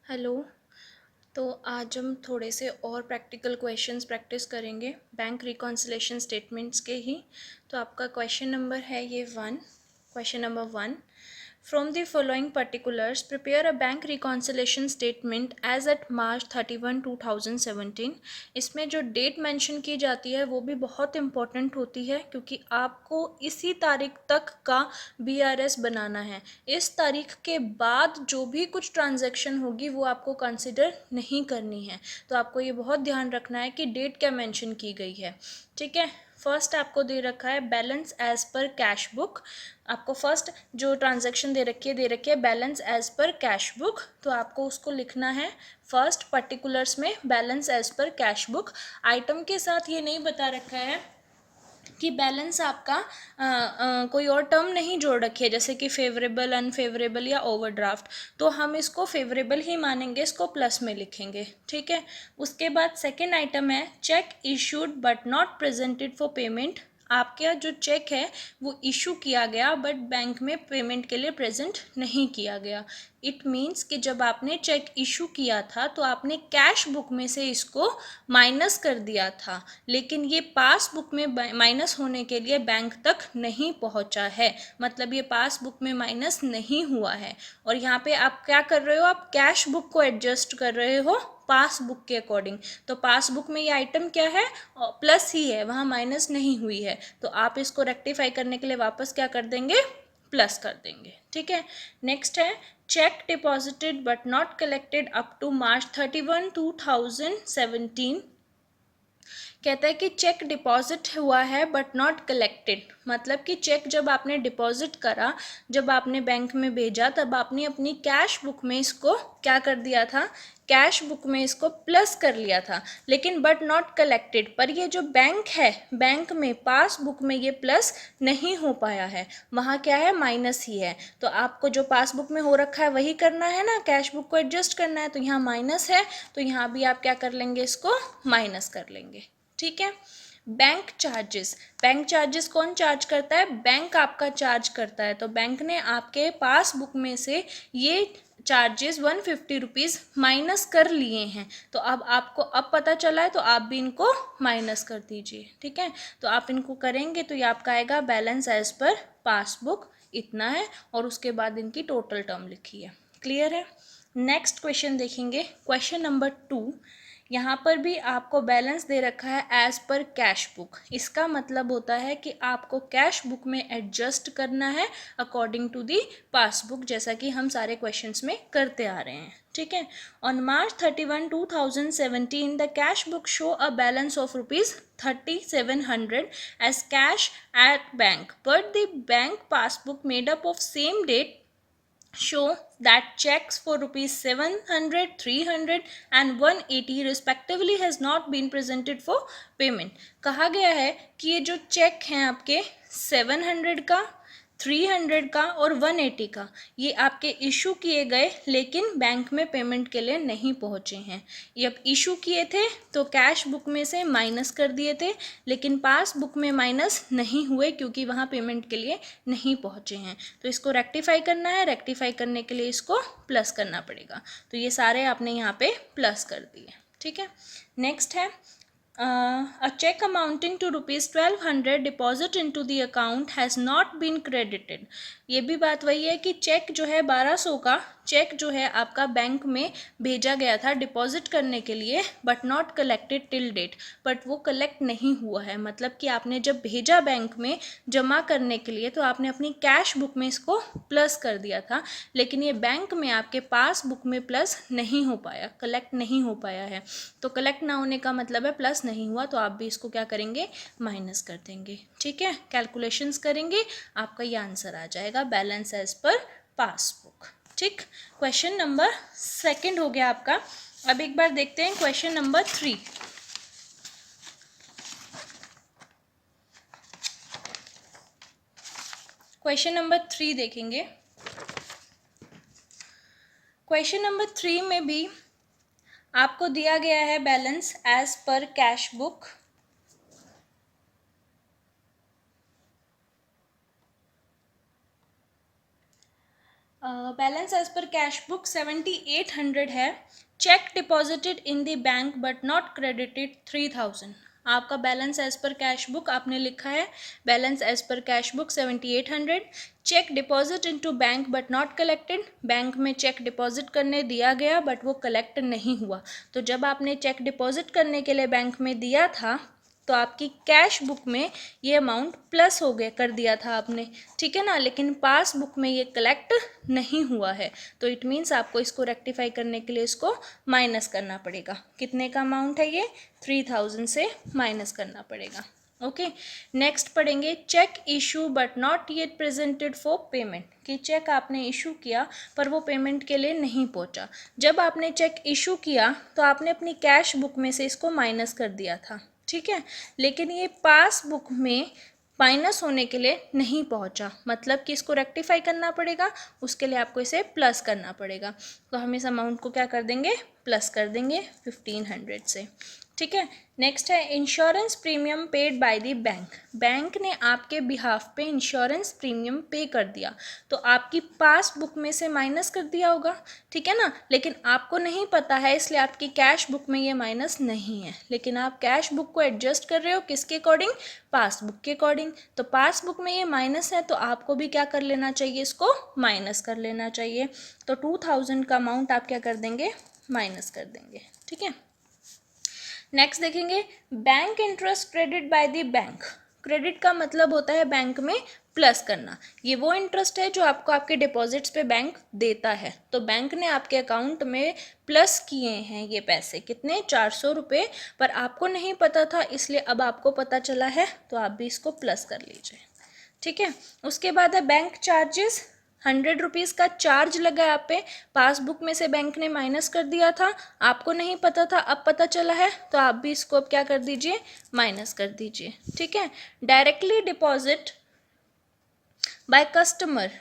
Hello. तो आज हम थोड़े से और प्रैक्टिकल क्वेश्चंस प्रैक्टिस करेंगे बैंक रिकॉन्सिलेशन स्टेटमेंट्स के ही। तो आपका क्वेश्चन नंबर है ये question number 1। From the following particulars prepare a bank reconciliation statement as at March 31, 2017। इसमें जो डेट मेंशन की जाती है वो भी बहुत इंपॉर्टेंट होती है, क्योंकि आपको इसी तारीख तक का BRS बनाना है। इस तारीख के बाद जो भी कुछ ट्रांजैक्शन होगी वो आपको कंसिडर नहीं करनी है। तो आपको ये बहुत ध्यान रखना है कि डेट क्या मेंशन की गई है। ठीक है। फर्स्ट आपको दे रखा है balance as per cash book. आपको फर्स्ट जो ट्रांजैक्शन दे रखी है balance as per cash book. तो आपको उसको लिखना है फर्स्ट पर्टिकुलर्स में balance as per cash book. Item के साथ ये नहीं बता रखा है कि बैलेंस आपका कोई और टर्म नहीं जोड़ रखी है, जैसे कि फेवरेबल, अनफेवरेबल या ओवरड्राफ्ट। तो हम इसको फेवरेबल ही मानेंगे, इसको प्लस में लिखेंगे। ठीक है। उसके बाद सेकेंड आइटम है check issued but not presented for payment. आपका जो चेक है वो इशू किया गया बट बैंक में पेमेंट के लिए प्रेजेंट नहीं किया गया। इट मीन्स कि जब आपने चेक इशू किया था तो आपने कैश बुक में से इसको माइनस कर दिया था, लेकिन ये पासबुक में माइनस होने के लिए बैंक तक नहीं पहुंचा है। मतलब ये पासबुक में माइनस नहीं हुआ है। और यहाँ पे आप क्या कर रहे हो, आप कैश बुक को एडजस्ट कर रहे हो पासबुक के अकॉर्डिंग। तो पासबुक में ये आइटम क्या है, प्लस ही है, वहाँ माइनस नहीं हुई है। तो आप इसको रेक्टिफाई करने के लिए वापस क्या कर देंगे, प्लस कर देंगे। ठीक है। नेक्स्ट है cheque deposited but not collected up to March 31, 2017। कहता है कि चेक डिपॉजिट हुआ है बट नॉट कलेक्टेड। मतलब कि चेक जब आपने डिपॉजिट करा, जब आपने बैंक में भेजा, तब आपने अपनी कैश बुक में इसको क्या कर दिया था, कैश बुक में इसको प्लस कर लिया था, लेकिन बट नॉट कलेक्टेड। पर ये जो बैंक है, बैंक में पासबुक में ये प्लस नहीं हो पाया है, वहाँ क्या है, माइनस ही है। तो आपको जो पासबुक में हो रखा है वही करना है ना, कैश बुक को एडजस्ट करना है। तो यहाँ माइनस है, तो यहाँ भी आप क्या कर लेंगे, इसको माइनस कर लेंगे। ठीक है। बैंक चार्जेस, बैंक चार्जेस कौन चार्ज करता है, बैंक आपका चार्ज करता है। तो बैंक ने आपके पासबुक में से ये चार्जेस 150 रुपीज़ माइनस कर लिए हैं। तो अब आपको अब पता चला है, तो आप भी इनको माइनस कर दीजिए। ठीक है। तो आप इनको करेंगे तो ये आपका आएगा बैलेंस एज पर पासबुक इतना है, और उसके बाद इनकी टोटल टर्म लिखी है। क्लियर है। नेक्स्ट क्वेश्चन देखेंगे, क्वेश्चन नंबर 2। यहाँ पर भी आपको बैलेंस दे रखा है एज पर कैश बुक। इसका मतलब होता है कि आपको कैश बुक में एडजस्ट करना है अकॉर्डिंग टू दी पासबुक, जैसा कि हम सारे क्वेश्चंस में करते आ रहे हैं। ठीक है। On March 31, 2017 the cash book show a balance of ₹3700 as cash at bank, but the bank passbook made up of same date show that checks for ₹700, 300 and 180 respectively has not been presented for payment। कहा गया है कि ये जो check हैं आपके 700 का, 300 का और 180 का, ये आपके इशू किए गए लेकिन बैंक में पेमेंट के लिए नहीं पहुँचे हैं। जब इशू किए थे तो कैश बुक में से माइनस कर दिए थे, लेकिन पास बुक में माइनस नहीं हुए क्योंकि वहाँ पेमेंट के लिए नहीं पहुँचे हैं। तो इसको रेक्टिफाई करना है, रेक्टिफाई करने के लिए इसको प्लस करना पड़ेगा। तो ये सारे आपने यहाँ पे प्लस कर दिए। ठीक है। नेक्स्ट है a check amounting to ₹1200 deposit into the account has not been credited। ये भी बात वही है कि चेक जो है 1200 का चेक जो है आपका बैंक में भेजा गया था डिपॉजिट करने के लिए, but not collected till date. But वो कलेक्ट नहीं हुआ है। मतलब कि आपने जब भेजा बैंक में जमा करने के लिए तो आपने अपनी कैश बुक में इसको प्लस कर दिया था, लेकिन ये बैंक में आपके पास बुक में प्लस नहीं हो पाया, कलेक्ट नहीं हो पाया है। तो कलेक्ट ना होने का मतलब है प्लस नहीं हुआ, तो आप भी इसको क्या करेंगे, माइनस कर देंगे। ठीक है। कैलकुलेशंस करेंगे, आपका ये आंसर आ जाएगा बैलेंस एज पर पासबुक। ठीक। क्वेश्चन नंबर 2 हो गया आपका। अब एक बार देखते हैं क्वेश्चन नंबर 3। क्वेश्चन नंबर 3 देखेंगे। क्वेश्चन नंबर 3 में भी आपको दिया गया है balance as per cash book. Balance as per cash book 7800 है. Cheque deposited in the bank but not credited 3000. आपका balance as per cash book आपने लिखा है, balance as per cash book 7800. Cheque deposit into bank but not collected. Bank में cheque deposit करने दिया गया but वो कलेक्ट नहीं हुआ. तो जब आपने चेक डिपॉजिट करने के लिए बैंक में दिया था तो आपकी कैश बुक में ये अमाउंट प्लस हो गया, कर दिया था आपने, ठीक है ना. लेकिन पासबुक में ये कलेक्ट नहीं हुआ है, तो इट मीन्स आपको इसको रेक्टिफाई करने के लिए इसको माइनस करना पड़ेगा. कितने का अमाउंट है ये? 3000 से माइनस करना पड़ेगा. ओके. नेक्स्ट पढ़ेंगे cheque issue but not yet presented for payment. कि चेक आपने इशू किया पर वो पेमेंट के लिए नहीं पहुंचा. जब आपने चेक इशू किया तो आपने अपनी कैश बुक में से इसको माइनस कर दिया था, ठीक है. लेकिन ये पासबुक में माइनस होने के लिए नहीं पहुंचा, मतलब कि इसको रेक्टिफाई करना पड़ेगा. उसके लिए आपको इसे प्लस करना पड़ेगा. तो हम इस अमाउंट को क्या कर देंगे? प्लस कर देंगे 1500 से, ठीक है. नेक्स्ट है insurance premium paid by the bank. Bank ने आपके बिहाफ पे इंश्योरेंस प्रीमियम पे कर दिया, तो आपकी पासबुक में से माइनस कर दिया होगा, ठीक है ना. लेकिन आपको नहीं पता है, इसलिए आपकी कैश बुक में ये माइनस नहीं है. लेकिन आप कैश बुक को एडजस्ट कर रहे हो किसके अकॉर्डिंग? पासबुक के अकॉर्डिंग. तो पासबुक में ये माइनस है तो आपको भी क्या कर लेना चाहिए? इसको माइनस कर लेना चाहिए. तो 2000 का अमाउंट आप क्या कर देंगे? माइनस कर देंगे, ठीक है. नेक्स्ट देखेंगे bank interest credit by the bank. Credit का मतलब होता है बैंक में प्लस करना. ये वो इंटरेस्ट है जो आपको आपके डिपॉजिट्स पे बैंक देता है. तो बैंक ने आपके अकाउंट में प्लस किए हैं ये पैसे, कितने? 400 रुपये. पर आपको नहीं पता था, इसलिए अब आपको पता चला है तो आप भी इसको प्लस कर लीजिए, ठीक है. उसके बाद है बैंक चार्जेस. 100 रुपीज़ का चार्ज लगा आप पे, पासबुक में से बैंक ने माइनस कर दिया था, आपको नहीं पता था, अब पता चला है तो आप भी इसको अब क्या कर दीजिए? माइनस कर दीजिए, ठीक है. Directly deposit by customer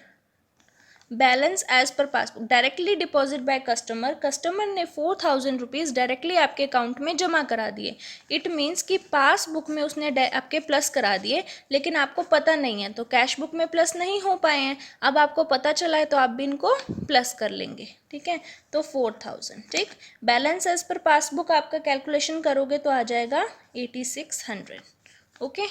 balance as per passbook. Directly deposit by customer. Customer ने 4000 रुपीज़ डायरेक्टली आपके अकाउंट में जमा करा दिए. इट मीन्स कि पासबुक में उसने आपके प्लस करा दिए, लेकिन आपको पता नहीं है, तो कैश बुक में प्लस नहीं हो पाए हैं. अब आपको पता चला है तो आप भी इनको प्लस कर लेंगे, ठीक है. तो 4000, ठीक. बैलेंस एज पर पासबुक आपका कैलकुलेशन करोगे तो आ जाएगा 8600. ओके.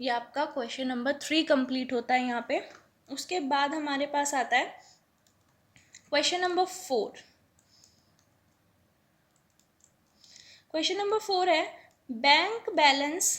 ये आपका क्वेश्चन नंबर 3 कंप्लीट होता है यहाँ पे. उसके बाद हमारे पास आता है क्वेश्चन नंबर 4. क्वेश्चन नंबर 4 है बैंक बैलेंस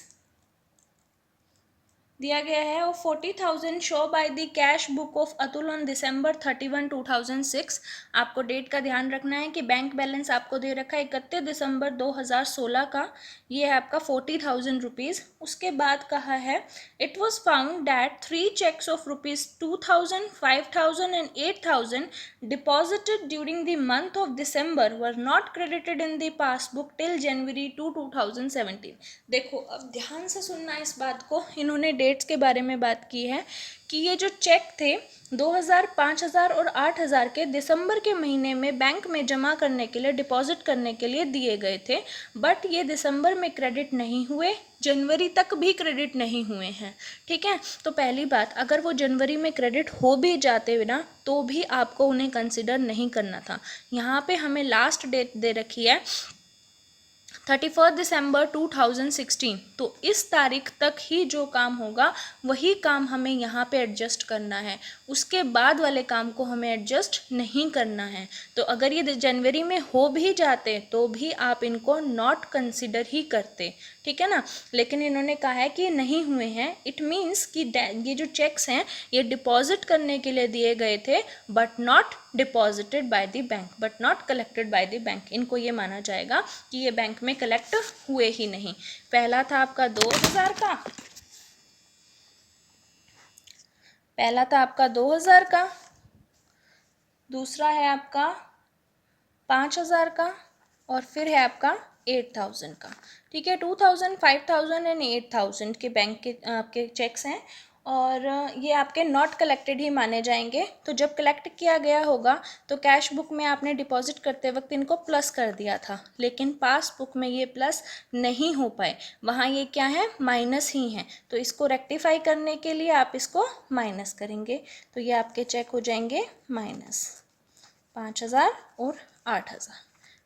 दिया गया है और 40,000 show by the cash book of Atul on December 31, 2006. आपको डेट का ध्यान रखना है कि बैंक बैलेंस आपको दे रखा है 31 दिसंबर 2016 का. ये है आपका 40,000 रुपीज़. उसके बाद कहा है it was found that 3 cheques of ₹2000, 5000 and 8000 deposited during the month of December were not credited in the passbook till January 2017. देखो अब ध्यान से सुनना इस बात को. इन्होंने डेट्स के बारे में बात की है कि ये जो चेक थे 2000, 5000 और 8000 के दिसंबर के महीने में बैंक में जमा करने के लिए, डिपॉजिट करने के लिए दिए गए थे, बट ये दिसंबर में क्रेडिट नहीं हुए, जनवरी तक भी क्रेडिट नहीं हुए हैं, ठीक है. तो पहली बात, अगर वो जनवरी में क्रेडिट हो भी जाते ना तो भी आपको उन्हें कंसिडर नहीं करना था. यहाँ पे हमें लास्ट डेट दे रखी है 31 दिसंबर 2016. तो इस तारीख तक ही जो काम होगा वही काम हमें यहाँ पे एडजस्ट करना है. उसके बाद वाले काम को हमें एडजस्ट नहीं करना है. तो अगर ये जनवरी में हो भी जाते तो भी आप इनको नॉट कंसिडर ही करते, ठीक है ना. लेकिन इन्होंने कहा है कि नहीं हुए हैं. इट मीन्स कि ये जो चेक्स हैं ये डिपॉजिट करने के लिए दिए गए थे but not deposited by the bank, but not collected by the bank. इनको ये माना जाएगा कि ये बैंक में कलेक्ट हुए ही नहीं. पहला था आपका 2000 का, पहला था आपका 2000 का, दूसरा है आपका 5000 का, और फिर है आपका 8000 का, ठीक है. 2000, 5000 एंड 8000 के बैंक के आपके चेक्स हैं. और ये आपके नॉट कलेक्टेड ही माने जाएंगे। तो जब कलेक्ट किया गया होगा तो कैश बुक में आपने डिपॉजिट करते वक्त इनको प्लस कर दिया था, लेकिन पासबुक में ये प्लस नहीं हो पाए, वहाँ ये क्या है, माइनस ही है। तो इसको रेक्टिफाई करने के लिए आप इसको माइनस करेंगे, तो ये आपके चेक हो जाएंगे माइनस 5,000 और 8,000।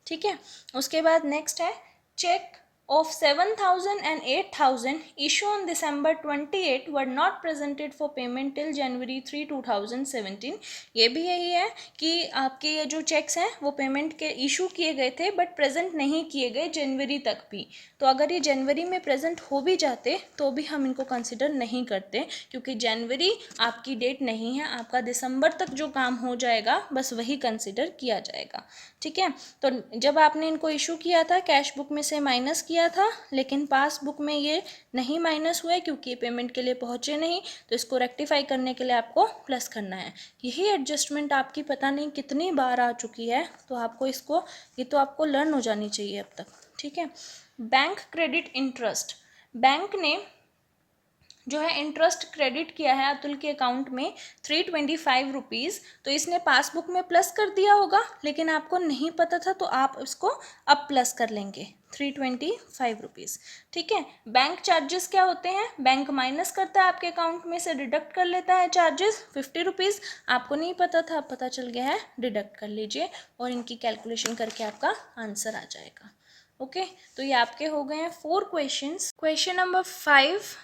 ठीक है। उसके बाद नेक्स्ट है check of 7,000 and 8,000 issue on December 28 were not presented for payment till January 3, 2017। ये भी यही है कि आपके ये जो चेक्स हैं वो पेमेंट के इशू किए गए थे बट प्रेजेंट नहीं किए गए जनवरी तक भी। तो अगर ये जनवरी में प्रेजेंट हो भी जाते तो भी हम इनको कंसिडर नहीं करते, क्योंकि जनवरी आपकी डेट नहीं है, आपका दिसंबर तक जो काम हो जाएगा बस वही कंसिडर किया जाएगा। ठीक है। तो जब आपने इनको इशू किया था कैश बुक में से माइनस किया था, लेकिन पासबुक में ये नहीं माइनस हुए क्योंकि ये पेमेंट के लिए पहुंचे नहीं, तो इसको रेक्टिफाई करने के लिए आपको प्लस करना है। यही एडजस्टमेंट आपकी पता नहीं कितनी बार आ चुकी है, तो आपको इसको, ये तो आपको लर्न हो जानी चाहिए अब तक। ठीक है। बैंक क्रेडिट इंटरेस्ट, बैंक ने जो है इंटरेस्ट क्रेडिट किया है अतुल के अकाउंट में 325 रुपीज़। तो इसने पासबुक में प्लस कर दिया होगा, लेकिन आपको नहीं पता था तो आप इसको अब प्लस कर लेंगे 325 रुपीज़। ठीक है। बैंक चार्जेस क्या होते हैं, बैंक माइनस करता है आपके अकाउंट में से, डिडक्ट कर लेता है चार्जेस 50 रुपीज़। आपको नहीं पता था, अब पता चल गया है, डिडक्ट कर लीजिए और इनकी कैलकुलेशन करके आपका आंसर आ जाएगा। ओके। तो ये आपके हो गए हैं 4 questions. Question number 5,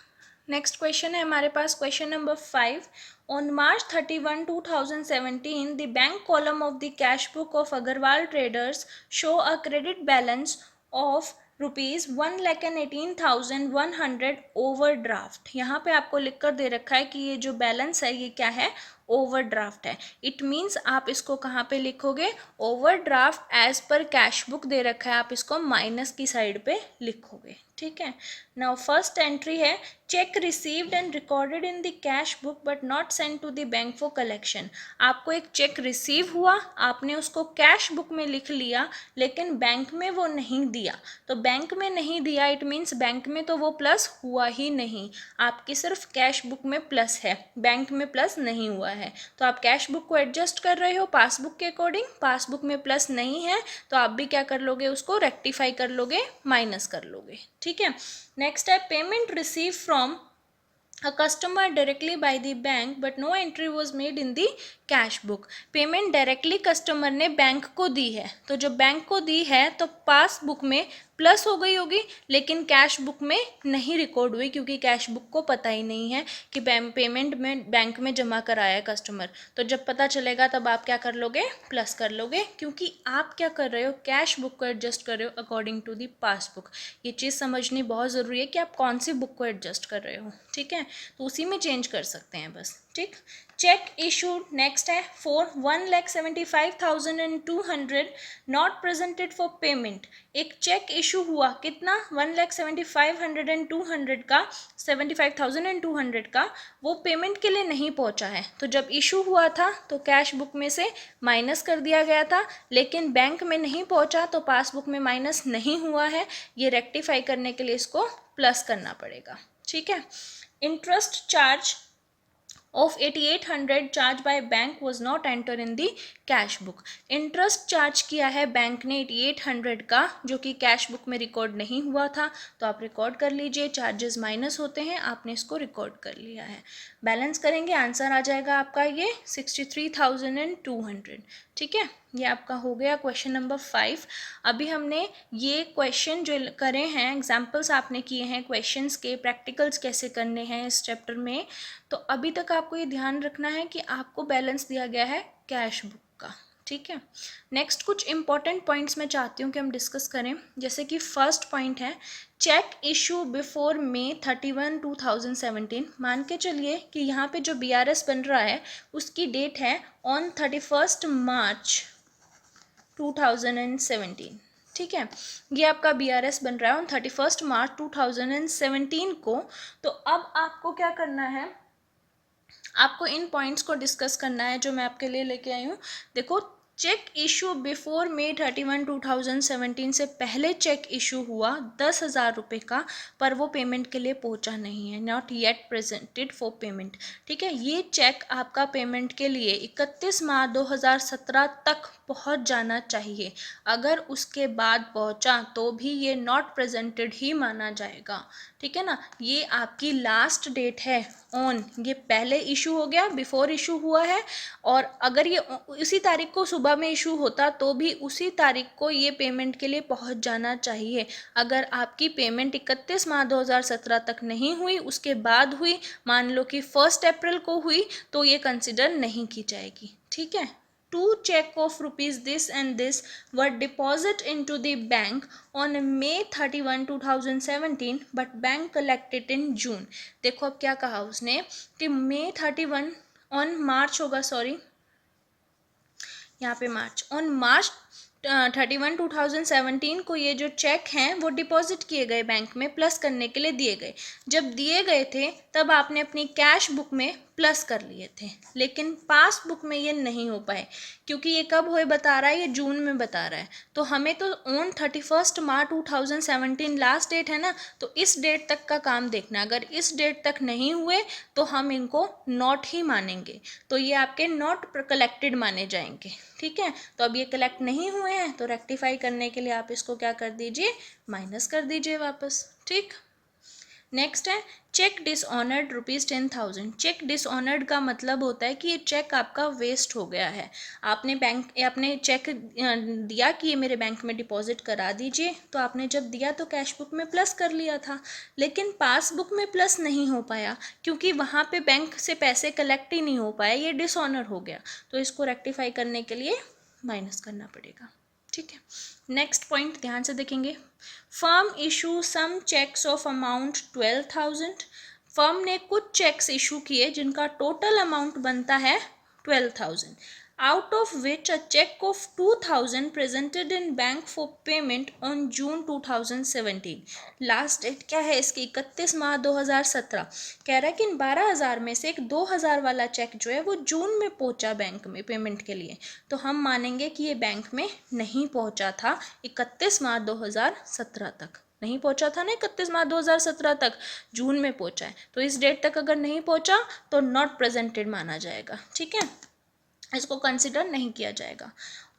next question है हमारे पास question number 5। On March 31, 2017 the bank column of the cash book of Agarwal Traders show a credit balance of rupees 1,18,100 overdraft. यहाँ पे आपको लिख कर दे रखा है कि ये जो बैलेंस है ये क्या है, ओवरड्राफ्ट है। इट मीन्स आप इसको कहाँ पे लिखोगे, overdraft as per cash book दे रखा है, आप इसको माइनस की साइड पे लिखोगे। ठीक है। नाउ फर्स्ट एंट्री है cheque received and recorded in the cash book but not send to the bank for collection. आपको एक चेक रिसीव हुआ, आपने उसको कैश बुक में लिख लिया, लेकिन बैंक में वो नहीं दिया। तो बैंक में नहीं दिया इट मीन्स बैंक में तो वो प्लस हुआ ही नहीं, आपकी सिर्फ कैश बुक में प्लस है, बैंक में प्लस नहीं हुआ है। तो आप कैश बुक को एडजस्ट कर रहे हो पासबुक के अकॉर्डिंग, पासबुक में प्लस नहीं है तो आप भी क्या कर लोगे, उसको रेक्टिफाई कर लोगे, माइनस कर लोगे। ठीक है। नेक्स्ट है payment receive from a customer directly by the bank but no entry was made in the cash book. Payment directly customer ने बैंक को दी है, तो जब बैंक को दी है तो पासबुक में प्लस हो गई होगी, लेकिन कैश बुक में नहीं रिकॉर्ड हुई, क्योंकि कैश बुक को पता ही नहीं है कि पेमेंट में बैंक में जमा कराया है कस्टमर। तो जब पता चलेगा तब आप क्या कर लोगे, प्लस कर लोगे, क्योंकि आप क्या कर रहे हो, कैश बुक को एडजस्ट कर रहे हो अकॉर्डिंग टू दी पासबुक। ये चीज़ समझनी बहुत ज़रूरी है कि आप कौन सी बुक को एडजस्ट कर रहे हो। ठीक है। तो उसी में चेंज कर सकते हैं बस। ठीक। चेक इशूड नेक्स्ट है for 1,75,200 not presented for payment. एक चेक इशू हुआ कितना, 1,75,200 का, 75,200 का, वो पेमेंट के लिए नहीं पहुंचा है। तो जब इशू हुआ था तो कैश बुक में से माइनस कर दिया गया था, लेकिन बैंक में नहीं पहुंचा तो पासबुक में माइनस नहीं हुआ है। ये रेक्टिफाई करने के लिए इसको प्लस करना पड़ेगा। ठीक है। Interest charge of 8,800 charged by bank was not entered in the cash book. Interest charge किया है बैंक ने 8,800 का, जो कि कैश बुक में रिकॉर्ड नहीं हुआ था, तो आप रिकॉर्ड कर लीजिए, चार्जेस माइनस होते हैं, आपने इसको रिकॉर्ड कर लिया है। बैलेंस करेंगे, आंसर आ जाएगा आपका ये 63,200। ठीक है। ये आपका हो गया क्वेश्चन नंबर 5। अभी हमने ये क्वेश्चन जो करे हैं, एग्जाम्पल्स आपने किए हैं क्वेश्चंस के, प्रैक्टिकल्स कैसे करने हैं इस चैप्टर में, तो अभी तक आपको ये ध्यान रखना है कि आपको बैलेंस दिया गया है कैश बुक का। ठीक है। नेक्स्ट कुछ इंपॉर्टेंट पॉइंट्स मैं चाहती हूँ कि हम डिस्कस करें, जैसे कि फर्स्ट पॉइंट है चेक इशू बिफोर May 31, 2017। मान के चलिए कि यहाँ पे जो BRS बन रहा है उसकी डेट है ऑन 31 मार्च 2017। ठीक है। ये आपका BRS बन रहा है ऑन 31 मार्च 2017 को। तो अब आपको क्या करना है, आपको इन पॉइंट्स को डिस्कस करना है जो मैं आपके लिए लेके आई हूँ। देखो, चेक इशू बिफोर May 31, 2017 से पहले चेक इशू हुआ 10,000 रुपये का, पर वो पेमेंट के लिए पहुंचा नहीं है, not yet presented for payment. ठीक है, ये चेक आपका पेमेंट के लिए 31 मार्च 2017 तक पहुंच जाना चाहिए। अगर उसके बाद पहुंचा तो भी ये नॉट प्रेजेंटेड ही माना जाएगा। ठीक है ना, ये आपकी लास्ट डेट है ऑन, ये पहले इशू हो गया, बिफोर इशू हुआ है, और अगर ये उसी तारीख को सुबह में इशू होता तो भी उसी तारीख को ये पेमेंट के लिए पहुंच जाना चाहिए। अगर आपकी पेमेंट 31 मार्च 2017 तक नहीं हुई, उसके बाद हुई, मान लो कि 1 अप्रैल को हुई, तो ये कंसिडर नहीं की जाएगी। ठीक है, 2 check of rupees this and this were deposited into the bank on May 31, 2017 but bank collected in June। देखो अब क्या कहा उसने कि May 31 ऑन मार्च होगा, सॉरी यहाँ पे मार्च, ऑन मार्च 31, 2017 को ये जो चेक हैं वो डिपॉजिट किए गए बैंक में, प्लस करने के लिए दिए गए। जब दिए गए थे तब आपने अपनी कैश बुक में प्लस कर लिए थे, लेकिन पासबुक में ये नहीं हो पाए, क्योंकि ये कब हुए बता रहा है, ये जून में बता रहा है। तो हमें तो ऑन 31 मार्च 2017 लास्ट डेट है ना, तो इस डेट तक का काम देखना। अगर इस डेट तक नहीं हुए तो हम इनको नॉट ही मानेंगे, तो ये आपके नॉट कलेक्टेड माने जाएंगे। ठीक है, तो अब ये कलेक्ट नहीं हुए हैं, तो रेक्टिफाई करने के लिए आप इसको क्या कर दीजिए, माइनस कर दीजिए वापस। ठीक, नेक्स्ट है चेक डिसऑनर्ड ₹10,000। चेक डिसऑनर्ड का मतलब होता है कि ये चेक आपका वेस्ट हो गया है। आपने चेक दिया कि ये मेरे बैंक में डिपॉजिट करा दीजिए, तो आपने जब दिया तो कैश बुक में प्लस कर लिया था, लेकिन पासबुक में प्लस नहीं हो पाया, क्योंकि वहाँ पे बैंक से पैसे कलेक्ट ही नहीं हो पाए, ये डिसऑनर हो गया। तो इसको रेक्टिफाई करने के लिए माइनस करना पड़ेगा। ठीक है, नेक्स्ट पॉइंट ध्यान से देखेंगे। Firm issue some cheques of amount 12,000। Firm ने कुछ चेक्स इशू किए जिनका टोटल अमाउंट बनता है 12,000, out of which a check of 2,000 presented in bank for payment on June 2017। Last date क्या है इसकी, 31 मार्च 2017। कह रहा है कि इन 12,000 में से एक 2,000 वाला चेक जो है वो जून में पहुंचा बैंक में पेमेंट के लिए, तो हम मानेंगे कि ये बैंक में नहीं पहुंचा था 31 मार्च 2017 तक। नहीं पहुंचा था ना 31 मार्च 2017 तक, जून में पहुंचा है, तो इस डेट तक अगर नहीं पहुंचा तो नॉट प्रेजेंटेड माना जाएगा। ठीक है, इसको कंसिडर नहीं किया जाएगा।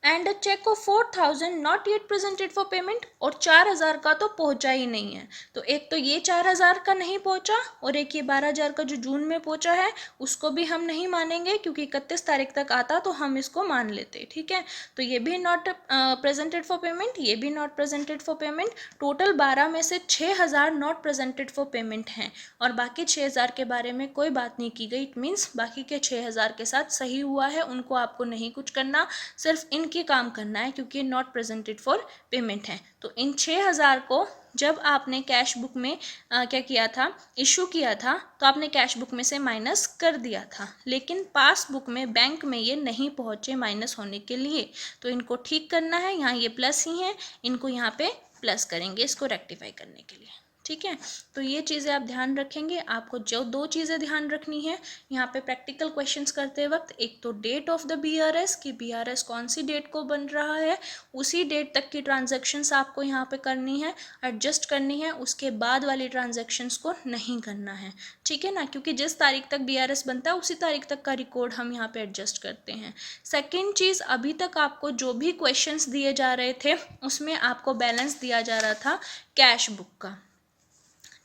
And a cheque of 4,000 not yet presented for payment, और 4,000 का तो पहुंचा ही नहीं है। तो एक तो ये 4,000 का नहीं पहुंचा, और एक ये 12,000 का जो जून में पहुंचा है उसको भी हम नहीं मानेंगे, क्योंकि 31 तारीख तक आता तो हम इसको मान लेते। ठीक है, तो ये भी नॉट प्रेजेंटेड फॉर पेमेंट, ये भी not presented for payment. Total 12 में से 6,000 नॉट प्रेजेंटेड फॉर पेमेंट हैं, और बाकी 6,000 के बारे में कोई बात नहीं की गई। इट मीन्स बाकी के 6,000 के साथ सही हुआ है, उनको आपको नहीं कुछ करना, सिर्फ इनके काम करना है, क्योंकि नॉट प्रेजेंटेड फॉर पेमेंट है। तो इन 6,000 को जब आपने कैश बुक में क्या किया था, इशू किया था, तो आपने कैश बुक में से माइनस कर दिया था, लेकिन पासबुक में बैंक में ये नहीं पहुंचे माइनस होने के लिए, तो इनको ठीक करना है। यहाँ ये प्लस ही हैं, इनको यहाँ पे प्लस करेंगे इसको रेक्टिफाई करने के लिए। ठीक है, तो ये चीज़ें आप ध्यान रखेंगे। आपको जो 2 चीज़ें ध्यान रखनी है यहाँ पे प्रैक्टिकल क्वेश्चंस करते वक्त, एक तो डेट ऑफ द BRS कि BRS कौन सी डेट को बन रहा है, उसी डेट तक की ट्रांजैक्शंस आपको यहाँ पे करनी है, एडजस्ट करनी है, उसके बाद वाली ट्रांजैक्शंस को नहीं करना है। ठीक है ना, क्योंकि जिस तारीख तक BRS बनता है उसी तारीख तक का रिकॉर्ड हम यहाँ पे एडजस्ट करते हैं। सेकेंड चीज़, अभी तक आपको जो भी क्वेश्चंस दिए जा रहे थे उसमें आपको बैलेंस दिया जा रहा था कैश बुक का।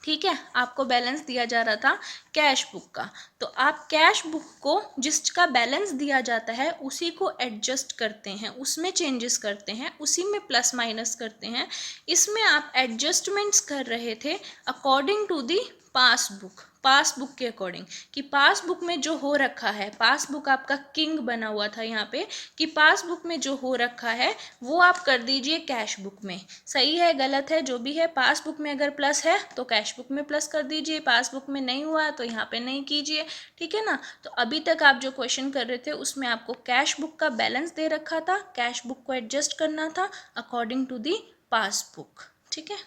ठीक है, आपको बैलेंस दिया जा रहा था कैश बुक का, तो आप कैश बुक को जिसका बैलेंस दिया जाता है उसी को एडजस्ट करते हैं, उसमें चेंजेस करते हैं, उसी में प्लस माइनस करते हैं। इसमें आप एडजस्टमेंट्स कर रहे थे अकॉर्डिंग टू दी पासबुक के अकॉर्डिंग, कि पासबुक में जो हो रखा है, पासबुक आपका किंग बना हुआ था यहाँ पे, कि पासबुक में जो हो रखा है वो आप कर दीजिए कैश बुक में। सही है गलत है जो भी है, पासबुक में अगर प्लस है तो कैश बुक में प्लस कर दीजिए, पासबुक में नहीं हुआ तो यहाँ पे नहीं कीजिए। ठीक है ना, तो अभी तक आप जो क्वेश्चन कर रहे थे उसमें आपको कैश बुक का बैलेंस दे रखा था, कैश बुक को एडजस्ट करना था अकॉर्डिंग टू दी पासबुक। ठीक है।